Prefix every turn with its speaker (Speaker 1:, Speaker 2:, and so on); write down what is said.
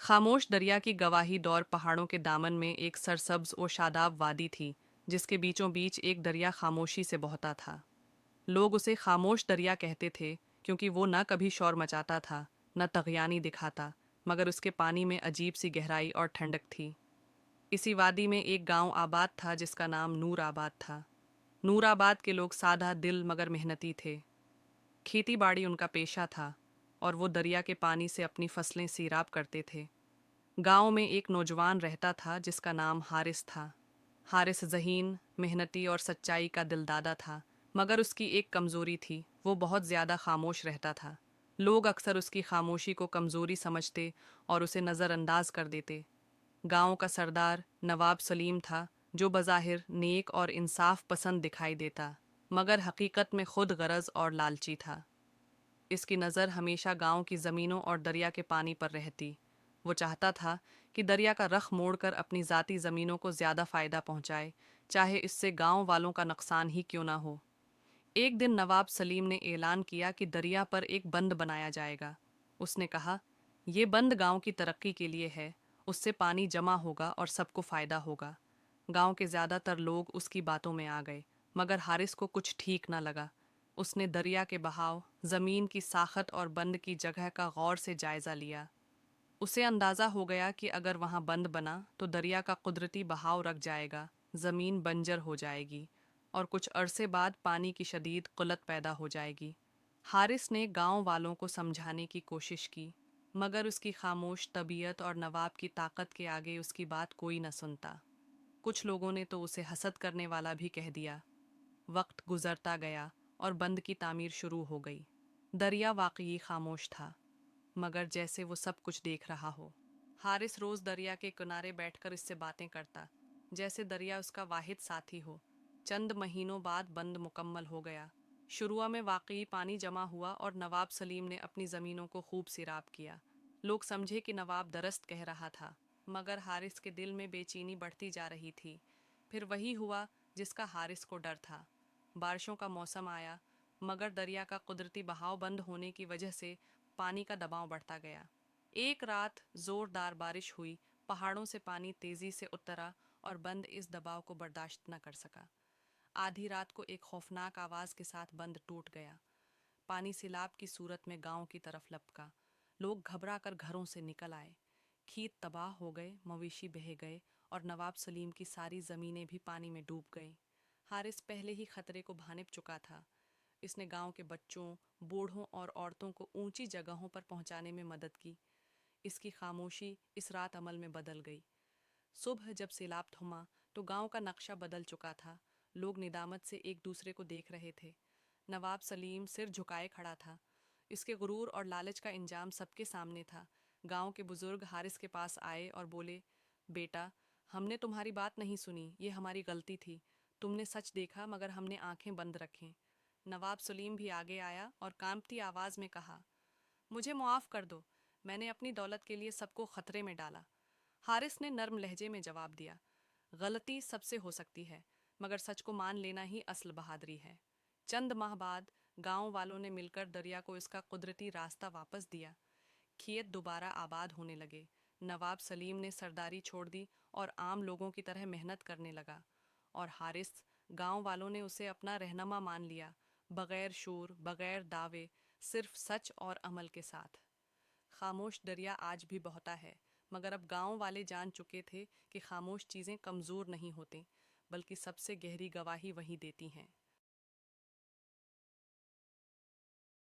Speaker 1: खामोश दरिया की गवाही दौर पहाड़ों के दामन में एक सरसब्ज और शादाब वादी थी, जिसके बीचों बीच एक दरिया खामोशी से बहता था। लोग उसे खामोश दरिया कहते थे, क्योंकि वो न कभी शोर मचाता था, न तगयानी दिखाता, मगर उसके पानी में अजीब सी गहराई और ठंडक थी। इसी वादी में एक गांव आबाद था जिसका नाम नूर आबाद था। नूर आबाद के लोग सादा दिल मगर मेहनती थे। खेती बाड़ी उनका पेशा था, और वो दरिया के पानी से अपनी फसलें सीराब करते थे। गांव में एक नौजवान रहता था जिसका नाम हारिस था। हारिस ज़हीन, मेहनती और सच्चाई का दिलदादा था, मगर उसकी एक कमज़ोरी थी, वो बहुत ज़्यादा खामोश रहता था। लोग अक्सर उसकी खामोशी को कमज़ोरी समझते और उसे नज़रअंदाज कर देते। गांव का सरदार नवाब सलीम था, जो बज़ाहिर नेक और इंसाफ पसंद दिखाई देता, मगर हकीकत में खुद गरज और लालची था। इसकी नज़र हमेशा गांव की ज़मीनों और दरिया के पानी पर रहती। वो चाहता था कि दरिया का रख मोड़कर अपनी ज़ाती ज़मीनों को ज़्यादा फ़ायदा पहुंचाए, चाहे इससे गांव वालों का नुकसान ही क्यों ना हो। एक दिन नवाब सलीम ने ऐलान किया कि दरिया पर एक बंद बनाया जाएगा। उसने कहा, "ये बंद गांव की तरक्की के लिए है, उससे पानी जमा होगा और सबको फ़ायदा होगा।" गांव के ज़्यादातर लोग उसकी बातों में आ गए, मगर हारिस को कुछ ठीक न लगा। उसने दरिया के बहाव, ज़मीन की साखत और बंद की जगह का गौर से जायज़ा लिया। उसे अंदाज़ा हो गया कि अगर वहाँ बंद बना तो दरिया का कुदरती बहाव रक जाएगा, ज़मीन बंजर हो जाएगी और कुछ अरसे बाद पानी की शदीद क़िल्लत पैदा हो जाएगी। हारिस ने गांव वालों को समझाने की कोशिश की, मगर उसकी खामोश तबीयत और नवाब की ताकत के आगे उसकी बात कोई न सुनता। कुछ लोगों ने तो उसे हसद करने वाला भी कह दिया। वक्त गुजरता गया और बंद की तामीर शुरू हो गई। दरिया वाकई खामोश था, मगर जैसे वो सब कुछ देख रहा हो। हारिस रोज दरिया के किनारे बैठकर इससे बातें करता, जैसे दरिया उसका वाहिद साथी हो। चंद महीनों बाद बंद मुकम्मल हो गया। शुरुआ में वाकई पानी जमा हुआ और नवाब सलीम ने अपनी ज़मीनों को खूब सिराब किया। लोग समझे कि नवाब दरस्त कह रहा था, मगर हारिस के दिल में बेचैनी बढ़ती जा रही थी। फिर वही हुआ जिसका हारिस को डर था। बारिशों का मौसम आया, मगर दरिया का कुदरती बहाव बंद होने की वजह से पानी का दबाव बढ़ता गया। एक रात जोरदार बारिश हुई, पहाड़ों से पानी तेजी से उतरा और बंद इस दबाव को बर्दाश्त न कर सका। आधी रात को एक खौफनाक आवाज़ के साथ बंद टूट गया। पानी सैलाब की सूरत में गांव की तरफ लपका। लोग घबरा कर घरों से निकल आए। खेत तबाह हो गए, मवेशी बह गए और नवाब सलीम की सारी ज़मीनें भी पानी में डूब गईं। हारिस पहले ही खतरे को भांप चुका था। इसने गांव के बच्चों, बूढ़ों और औरतों को ऊंची जगहों पर पहुंचाने में मदद की। इसकी खामोशी इस रात अमल में बदल गई। सुबह जब सैलाब थमा तो गांव का नक्शा बदल चुका था। लोग निदामत से एक दूसरे को देख रहे थे। नवाब सलीम सिर झुकाए खड़ा था। इसके गुरूर और लालच का इंजाम सबके सामने था। गांव के बुजुर्ग हारिस के पास आए और बोले, "बेटा, हमने तुम्हारी बात नहीं सुनी, ये हमारी गलती थी। तुमने सच देखा मगर हमने आंखें बंद रखें।" नवाब सलीम भी आगे आया और कांपती आवाज़ में कहा, "मुझे मुआफ़ कर दो, मैंने अपनी दौलत के लिए सबको खतरे में डाला।" हारिस ने नर्म लहजे में जवाब दिया, "गलती सबसे हो सकती है, मगर सच को मान लेना ही असल बहादुरी है।" चंद माह बाद गांव वालों ने मिलकर दरिया को इसका कुदरती रास्ता वापस दिया। खेत दोबारा आबाद होने लगे। नवाब सलीम ने सरदारी छोड़ दी और आम लोगों की तरह मेहनत करने लगा। और हारिस, गांव वालों ने उसे अपना रहनुमा मान लिया, बगैर शोर, बगैर दावे, सिर्फ सच और अमल के साथ। खामोश दरिया आज भी बहता है, मगर अब गांव वाले जान चुके थे कि खामोश चीज़ें कमज़ोर नहीं होती, बल्कि सबसे गहरी गवाही वही देती हैं।